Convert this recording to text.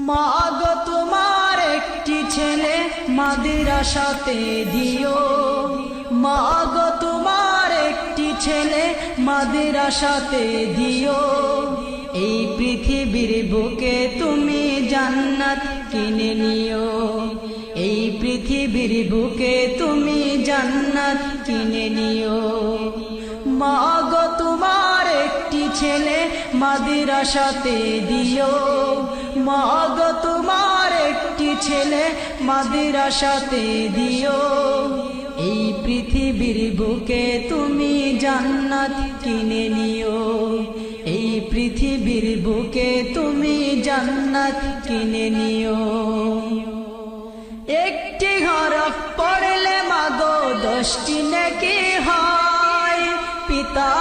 মাগো তোমার একটি ছেলে মাদ্রাসাতে দিও, মাগো তোমার একটি ছেলে মাদ্রাসাতে দিও। এই পৃথিবীর বুকে তুমি জান্নাত কিনে নিও, এই পৃথিবীর বুকে তুমি জান্নাত কিনে নিও। মাগো তোমার একটি ছেলে মাদ্রাসাতে দিও, মাগো তোমার একটি ছেলে মাদ্রাসাতে দিও। এই পৃথিবীর বুকে তুমি জান্নাত কিনে নিও, এই পৃথিবীর বুকে তুমি জান্নাত কিনে নিও। একটি হরফ পড়লে মাগো 10টি নেকি হয়, পিতা